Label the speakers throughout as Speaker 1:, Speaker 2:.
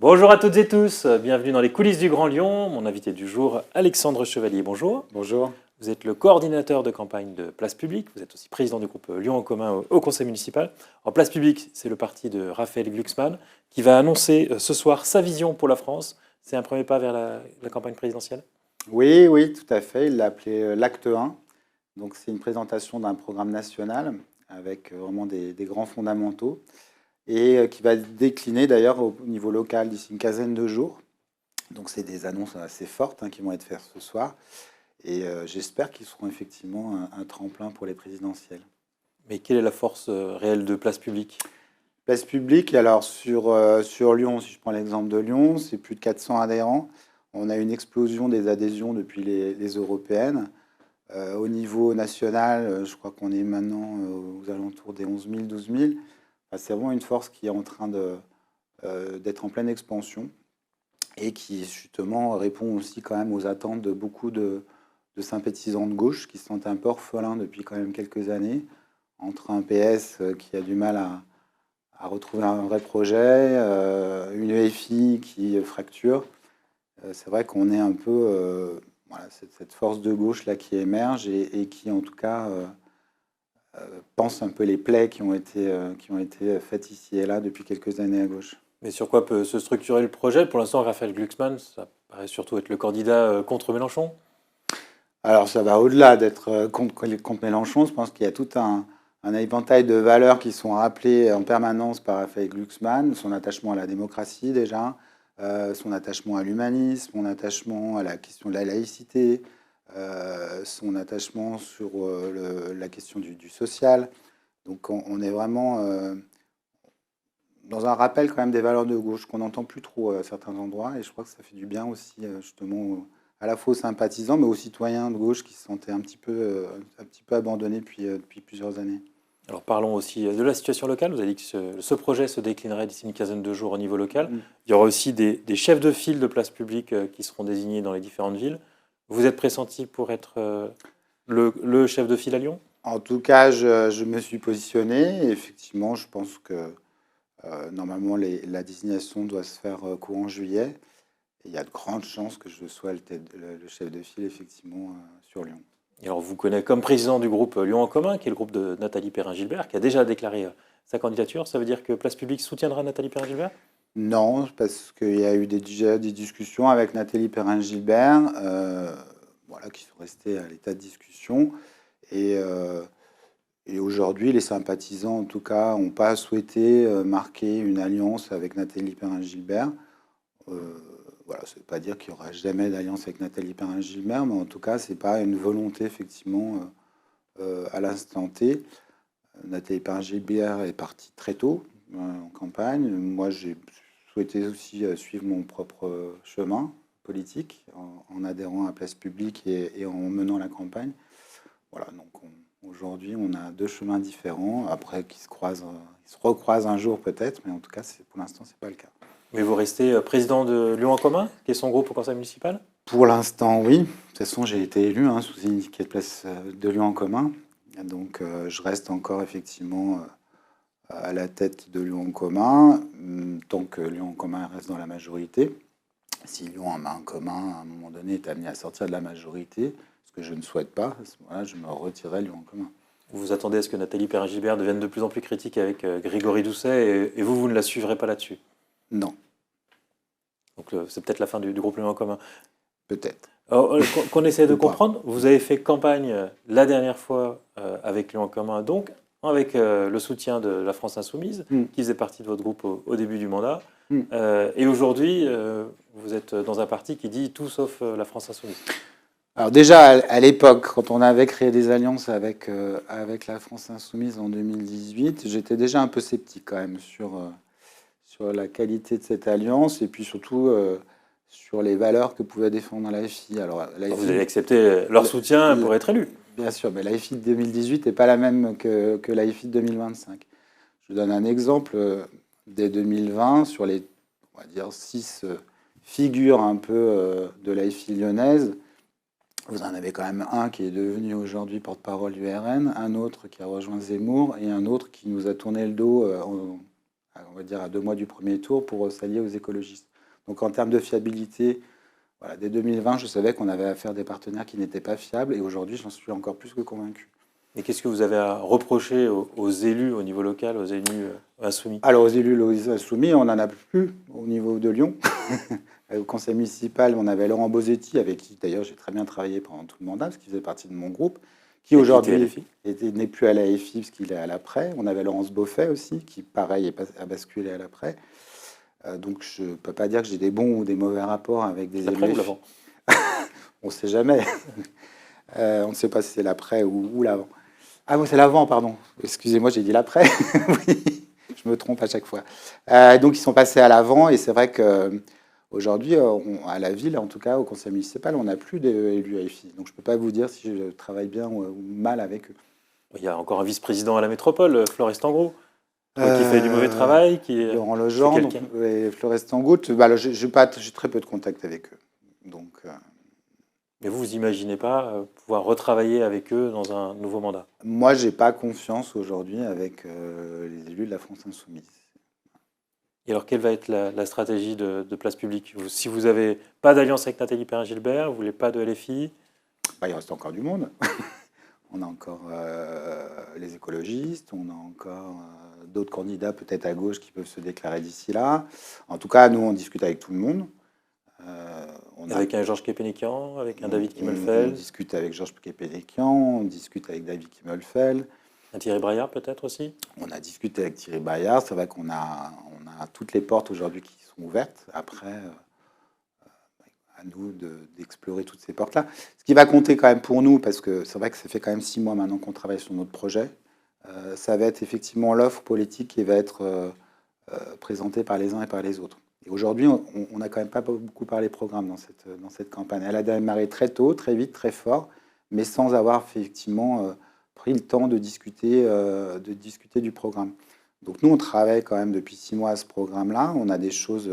Speaker 1: Bonjour à toutes et tous, bienvenue dans les coulisses du Grand Lyon. Mon invité du jour, Alexandre Chevalier, bonjour.
Speaker 2: Bonjour.
Speaker 1: Vous êtes le coordinateur de campagne de Place Publique, vous êtes aussi président du groupe Lyon en commun au conseil municipal. En Place Publique, c'est le parti de Raphaël Glucksmann qui va annoncer ce soir sa vision pour la France. C'est un premier pas vers la campagne présidentielle?
Speaker 2: Oui, tout à fait. Il l'a appelé l'acte 1. Donc, c'est une présentation d'un programme national avec vraiment des grands fondamentaux et qui va décliner d'ailleurs au niveau local d'ici une quinzaine de jours. Donc, c'est des annonces assez fortes qui vont être faites ce soir et j'espère qu'ils seront effectivement un tremplin pour les présidentielles.
Speaker 1: Mais quelle est la force réelle de Place Publique?
Speaker 2: Place publique, alors sur Lyon, si je prends l'exemple de Lyon, c'est plus de 400 adhérents. On a une explosion des adhésions depuis les européennes. Au niveau national, je crois qu'on est maintenant aux alentours des 11 000, 12 000. Enfin, c'est vraiment une force qui est en train d'être en pleine expansion et qui justement répond aussi quand même aux attentes de beaucoup de sympathisants de gauche qui se sentent un peu orphelins depuis quand même quelques années, entre un PS qui a du mal à retrouver un vrai projet, une EFI qui fracture. C'est vrai qu'on est un peu voilà, cette force de gauche là qui émerge et qui en tout cas pense un peu les plaies qui ont été faites ici et là depuis quelques années à gauche.
Speaker 1: Mais sur quoi peut se structurer le projet? Pour l'instant, Raphaël Glucksmann, ça paraît surtout être le candidat contre Mélenchon.
Speaker 2: Alors ça va au-delà d'être contre Mélenchon, je pense qu'il y a tout un éventail de valeurs qui sont rappelées en permanence par Raphaël Glucksmann, son attachement à la démocratie déjà, son attachement à l'humanisme, son attachement à la question de la laïcité, son attachement sur la question du social. Donc on est vraiment dans un rappel quand même des valeurs de gauche qu'on n'entend plus trop à certains endroits et je crois que ça fait du bien aussi justement à la fois aux sympathisants mais aux citoyens de gauche qui se sentaient un petit peu abandonnés depuis plusieurs années.
Speaker 1: Alors parlons aussi de la situation locale. Vous avez dit que ce projet se déclinerait d'ici une quinzaine de jours au niveau local.
Speaker 2: Mm.
Speaker 1: Il y aura aussi des chefs de file de place publique qui seront désignés dans les différentes villes. Vous êtes pressenti pour être le chef de file à Lyon?
Speaker 2: En tout cas, je me suis positionné et effectivement, je pense que normalement la désignation doit se faire courant juillet. Et il y a de grandes chances que je sois le chef de file effectivement sur Lyon.
Speaker 1: Et alors vous connaissez comme président du groupe Lyon en commun, qui est le groupe de Nathalie Perrin-Gilbert, qui a déjà déclaré sa candidature. Ça veut dire que Place Publique soutiendra Nathalie Perrin-Gilbert?
Speaker 2: Non, parce qu'il y a eu déjà des discussions avec Nathalie Perrin-Gilbert, voilà, qui sont restées à l'état de discussion. Et, euh, et aujourd'hui, les sympathisants, en tout cas, n'ont pas souhaité marquer une alliance avec Nathalie Perrin-Gilbert. Euh, voilà, ça ne veut pas dire qu'il n'y aura jamais d'alliance avec Nathalie Perrin-Gilbert, mais en tout cas, ce n'est pas une volonté, effectivement, à l'instant T. Nathalie Perrin-Gilbert est partie très tôt en campagne. Moi, j'ai souhaité aussi suivre mon propre chemin politique en adhérant à Place Publique et en menant la campagne. Voilà, donc aujourd'hui, on a deux chemins différents, après qui se croisent, ils se recroisent un jour peut-être, mais en tout cas, pour l'instant, c'est pas le cas.
Speaker 1: Mais vous restez président de Lyon en commun, qui est son groupe au conseil municipal?
Speaker 2: Pour l'instant, oui. De toute façon, j'ai été élu sous une étiquette de Place de Lyon en commun. Donc, je reste encore effectivement à la tête de Lyon en commun, tant que Lyon en commun reste dans la majorité. Si Lyon en main en commun, à un moment donné, est amené à sortir de la majorité, ce que je ne souhaite pas, à ce moment-là, je me retirerai Lyon en commun.
Speaker 1: Vous vous attendez à ce que Nathalie Perrin-Gilbert devienne de plus en plus critique avec Grégory Doucet, et vous ne la suivrez pas là-dessus?
Speaker 2: Non,
Speaker 1: Donc c'est peut-être la fin du groupe Lyon en commun.
Speaker 2: peut-être.
Speaker 1: Alors, qu'on essaie de
Speaker 2: Ou pas.
Speaker 1: comprendre, vous avez fait campagne la dernière fois avec Lyon en commun, donc avec le soutien de la France Insoumise,
Speaker 2: Mm.
Speaker 1: qui faisait partie de votre groupe au début du mandat.
Speaker 2: Mm.
Speaker 1: Et aujourd'hui, vous êtes dans un parti qui dit tout sauf la France Insoumise.
Speaker 2: Alors déjà, à l'époque, quand on avait créé des alliances avec la France Insoumise en 2018, j'étais déjà un peu sceptique quand même sur la qualité de cette alliance et puis surtout sur les valeurs que pouvait défendre l'AFI. Alors,
Speaker 1: Vous avez accepté leur soutien pour être élu.
Speaker 2: bien sûr, mais l'AFI de 2018 n'est pas la même que l'AFI de 2025. Je vous donne un exemple. Dès 2020, sur les, on va dire, 6 figures un peu de l'AFI lyonnaise, vous en avez quand même un qui est devenu aujourd'hui porte-parole du RN, un autre qui a rejoint Zemmour et un autre qui nous a tourné le dos on va dire, à 2 mois du premier tour pour s'allier aux écologistes. Donc en termes de fiabilité, voilà, dès 2020, je savais qu'on avait affaire à des partenaires qui n'étaient pas fiables et aujourd'hui, j'en suis encore plus que convaincu.
Speaker 1: Et qu'est-ce que vous avez à reprocher aux élus au niveau local, aux élus insoumis?
Speaker 2: Alors aux élus soumis, on n'en a plus au niveau de Lyon. Au conseil municipal, on avait Laurent Bosetti, avec qui d'ailleurs j'ai très bien travaillé pendant tout le mandat, parce qu'il faisait partie de mon groupe, qui
Speaker 1: Et qui était
Speaker 2: aujourd'hui
Speaker 1: LFI.
Speaker 2: n'est plus à la FI parce qu'il est à l'après. On avait Laurence Beaufait aussi, qui pareil a basculé à l'après. Donc je ne peux pas dire que j'ai des bons ou des mauvais rapports avec des
Speaker 1: L'après
Speaker 2: élus
Speaker 1: ou
Speaker 2: LFI.
Speaker 1: l'avant?
Speaker 2: On ne sait jamais. On ne sait pas si c'est l'après ou l'avant. Ah oui, c'est l'avant, pardon. Excusez-moi, j'ai dit l'après. Oui, je me trompe à chaque fois. Donc ils sont passés à l'avant et c'est vrai que aujourd'hui, à la ville, en tout cas au conseil municipal, on n'a plus d'élus AFI. Donc je ne peux pas vous dire si je travaille bien ou mal avec eux.
Speaker 1: Il y a encore un vice-président à la métropole, Florestan Stangro, qui fait du mauvais
Speaker 2: Euh,
Speaker 1: travail,
Speaker 2: Laurent
Speaker 1: c'est
Speaker 2: Legendre
Speaker 1: quelqu'un.
Speaker 2: et Florestan Goutte, bah, j'ai très peu de contact avec eux. Donc
Speaker 1: Mais vous imaginez pas pouvoir retravailler avec eux dans un nouveau mandat?
Speaker 2: moi, j'ai pas confiance aujourd'hui avec les élus de la France Insoumise.
Speaker 1: Et alors, quelle va être la stratégie de Place Publique? Si vous n'avez pas d'alliance avec Nathalie Perrin-Gilbert, vous voulez pas de LFI,
Speaker 2: Bah, il reste encore du monde. On a encore les écologistes, on a encore d'autres candidats peut-être à gauche qui peuvent se déclarer d'ici là. En tout cas, nous, on discute avec tout le monde. Euh, on, a-
Speaker 1: avec un Georges Képénékian, avec un David
Speaker 2: on
Speaker 1: Kimmelfeld,
Speaker 2: discute avec Georges Képénékian, on discute avec David Kimmelfeld,
Speaker 1: un Thierry Braillard peut-être aussi?
Speaker 2: on a discuté avec Thierry Bayard. C'est vrai qu'on a toutes les portes aujourd'hui qui sont ouvertes. Après, à nous d'explorer toutes ces portes-là. Ce qui va compter quand même pour nous, parce que c'est vrai que ça fait quand même 6 mois maintenant qu'on travaille sur notre projet, ça va être effectivement l'offre politique qui va être présentée par les uns et par les autres. Et aujourd'hui, on n'a quand même pas beaucoup parlé programme dans cette campagne. Elle a démarré très tôt, très vite, très fort, mais sans avoir effectivement pris le temps de discuter du programme. Donc nous, on travaille quand même depuis 6 mois à ce programme-là. On a des choses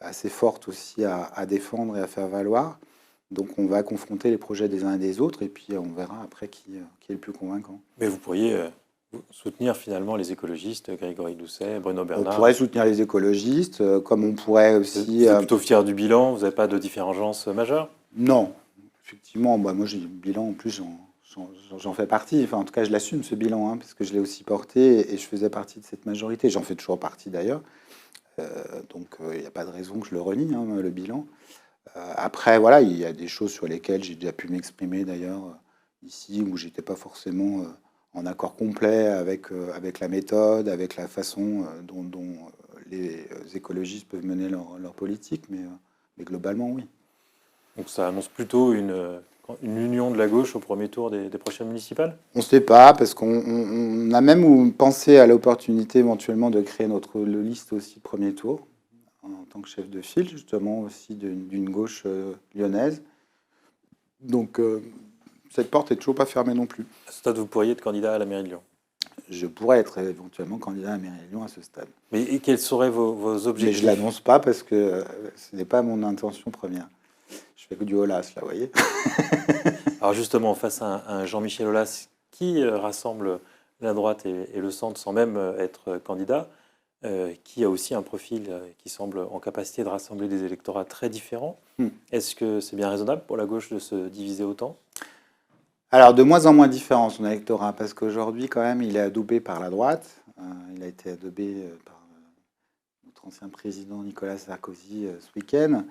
Speaker 2: assez fortes aussi à défendre et à faire valoir. Donc on va confronter les projets des uns et des autres et puis on verra après qui est le plus convaincant.
Speaker 1: Mais vous pourriez soutenir finalement les écologistes, Grégory Doucet, Bruno
Speaker 2: On
Speaker 1: Bernard.
Speaker 2: pourrait soutenir les écologistes, comme on pourrait
Speaker 1: Vous
Speaker 2: aussi...
Speaker 1: êtes plutôt fier du bilan, vous n'avez pas de divergence majeure?
Speaker 2: non, effectivement, bah, moi j'ai le bilan, en plus j'en fais partie, enfin en tout cas je l'assume ce bilan, hein, parce que je l'ai aussi porté et je faisais partie de cette majorité, j'en fais toujours partie d'ailleurs. Donc il n'y a pas de raison que je le renie, hein, le bilan. Après, voilà, il y a des choses sur lesquelles j'ai déjà pu m'exprimer d'ailleurs ici, où j'étais pas forcément en accord complet avec la méthode, avec la façon dont les écologistes peuvent mener leur politique, mais globalement, oui.
Speaker 1: Donc ça annonce plutôt une union de la gauche au premier tour des prochaines municipales?
Speaker 2: On ne sait pas, parce qu'on a même pensé à l'opportunité éventuellement de créer notre liste aussi premier tour, en tant que chef de file, justement aussi d'une gauche lyonnaise. Donc cette porte est toujours pas fermée non plus.
Speaker 1: À ce stade, vous pourriez être candidat à la mairie de Lyon.
Speaker 2: Je pourrais être éventuellement candidat à la mairie de Lyon à ce stade.
Speaker 1: Mais et quels seraient vos
Speaker 2: Mais je
Speaker 1: objectifs?
Speaker 2: ne l'annonce pas parce que ce n'est pas mon intention première. Je fais que du Olas, là, vous voyez.
Speaker 1: Alors justement, face à un Jean-Michel Aulas qui rassemble la droite et le centre sans même être candidat, qui a aussi un profil qui semble en capacité de rassembler des électorats très différents, est-ce que c'est bien raisonnable pour la gauche de se diviser autant?
Speaker 2: Alors, de moins en moins différent son électorat, parce qu'aujourd'hui, quand même, il est adoubé par la droite. Il a été adoubé par notre ancien président Nicolas Sarkozy ce week-end.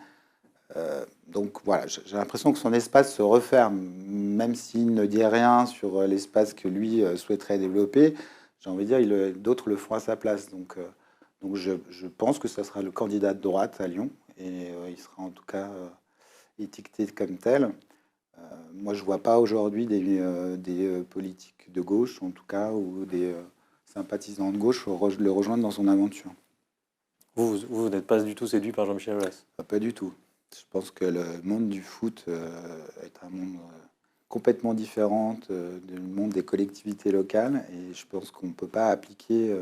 Speaker 2: Donc voilà, j'ai l'impression que son espace se referme, même s'il ne dit rien sur l'espace que lui souhaiterait développer. J'ai envie de dire, d'autres le feront à sa place. Donc je pense que ça sera le candidat de droite à Lyon, et il sera en tout cas étiqueté comme tel. Moi, je ne vois pas aujourd'hui des politiques de gauche, en tout cas, ou des sympathisants de gauche le rejoindre dans son aventure.
Speaker 1: Vous n'êtes pas du tout séduit par Jean-Michel Aulas?
Speaker 2: Pas du tout. Je pense que le monde du foot est un monde complètement différent du monde des collectivités locales, et je pense qu'on ne peut pas appliquer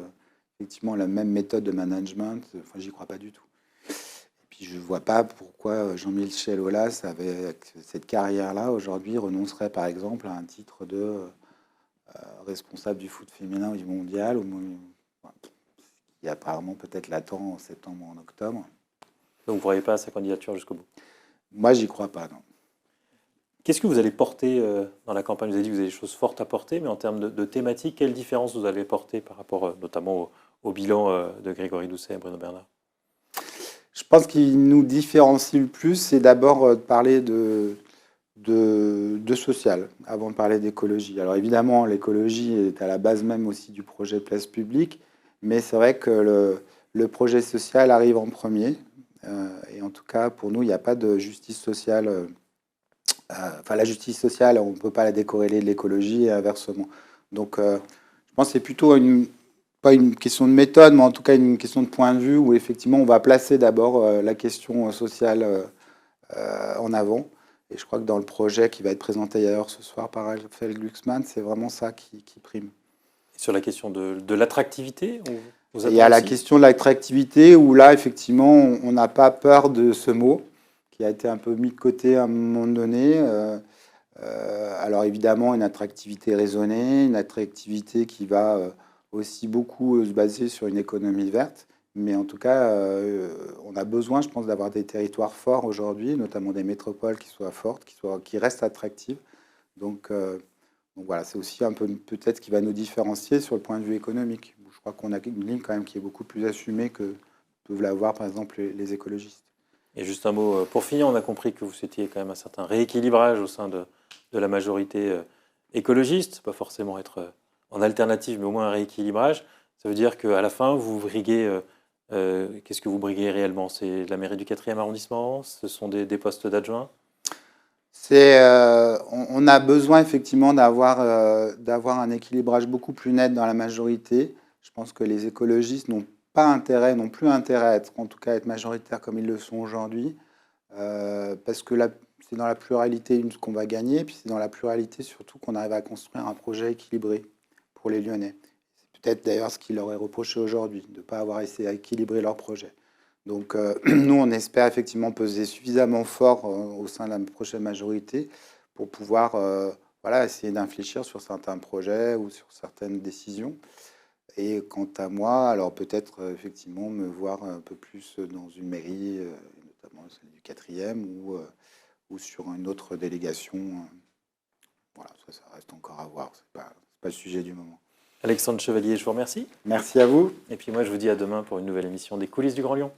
Speaker 2: effectivement la même méthode de management. Enfin, j'y crois pas du tout. Et puis, je ne vois pas pourquoi Jean-Michel Aulas, avec cette carrière-là, aujourd'hui, renoncerait par exemple à un titre de responsable du foot féminin au niveau mondial. qui apparemment peut-être l'attend en septembre ou en octobre.
Speaker 1: Donc vous ne croyez pas à sa candidature jusqu'au bout?
Speaker 2: Moi, j'y crois pas, non.
Speaker 1: Qu'est-ce que vous allez porter dans la campagne? Vous avez dit que vous avez des choses fortes à porter, mais en termes de thématiques, quelle différence vous allez porter par rapport notamment au bilan de Grégory Doucet et Bruno Bernard?
Speaker 2: Je pense qu'il nous différencie le plus, c'est d'abord de parler de social, avant de parler d'écologie. Alors évidemment, l'écologie est à la base même aussi du projet Place Publique, mais c'est vrai que le projet social arrive en premier. Et en tout cas, pour nous, il n'y a pas de justice sociale. Enfin, la justice sociale, on ne peut pas la décorréler de l'écologie et inversement. Donc, je pense que c'est plutôt pas une question de méthode, mais en tout cas une question de point de vue où effectivement on va placer d'abord la question sociale en avant. Et je crois que dans le projet qui va être présenté d'ailleurs ce soir par Raphaël Glucksmann, c'est vraiment ça qui prime.
Speaker 1: Et sur la question de l'attractivité,
Speaker 2: il y a la question de l'attractivité où là, effectivement, on n'a pas peur de ce mot qui a été un peu mis de côté à un moment donné. Alors évidemment, une attractivité raisonnée, une attractivité qui va aussi beaucoup se baser sur une économie verte. Mais en tout cas, on a besoin, je pense, d'avoir des territoires forts aujourd'hui, notamment des métropoles qui soient fortes, qui restent attractives. Donc voilà, c'est aussi un peu peut-être ce qui va nous différencier sur le point de vue économique. Je crois qu'on a une ligne quand même qui est beaucoup plus assumée que peuvent l'avoir par exemple les écologistes.
Speaker 1: Et juste un mot pour finir, on a compris que vous souhaitiez quand même un certain rééquilibrage au sein de la majorité écologiste, pas forcément être en alternative, mais au moins un rééquilibrage. Ça veut dire qu'à la fin, vous briguez, qu'est-ce que vous briguez réellement? C'est la mairie du 4e arrondissement? Ce sont des postes d'adjoints?
Speaker 2: On a besoin effectivement d'avoir un équilibrage beaucoup plus net dans la majorité. Je pense que les écologistes n'ont plus intérêt à être, en tout cas, à être majoritaires comme ils le sont aujourd'hui, parce que c'est dans la pluralité qu'on va gagner, puis c'est dans la pluralité surtout qu'on arrive à construire un projet équilibré pour les Lyonnais. C'est peut-être d'ailleurs ce qui leur est reproché aujourd'hui, de ne pas avoir essayé d'équilibrer leur projet. Donc nous, on espère effectivement peser suffisamment fort au sein de la prochaine majorité pour pouvoir voilà, essayer d'infléchir sur certains projets ou sur certaines décisions. Et quant à moi, alors peut-être effectivement me voir un peu plus dans une mairie, notamment celle du 4e ou sur une autre délégation. Voilà, ça reste encore à voir, c'est pas le sujet du moment.
Speaker 1: Alexandre Chevalier, je vous remercie.
Speaker 2: Merci à vous.
Speaker 1: Et puis moi, je vous dis à demain pour une nouvelle émission des Coulisses du Grand Lyon.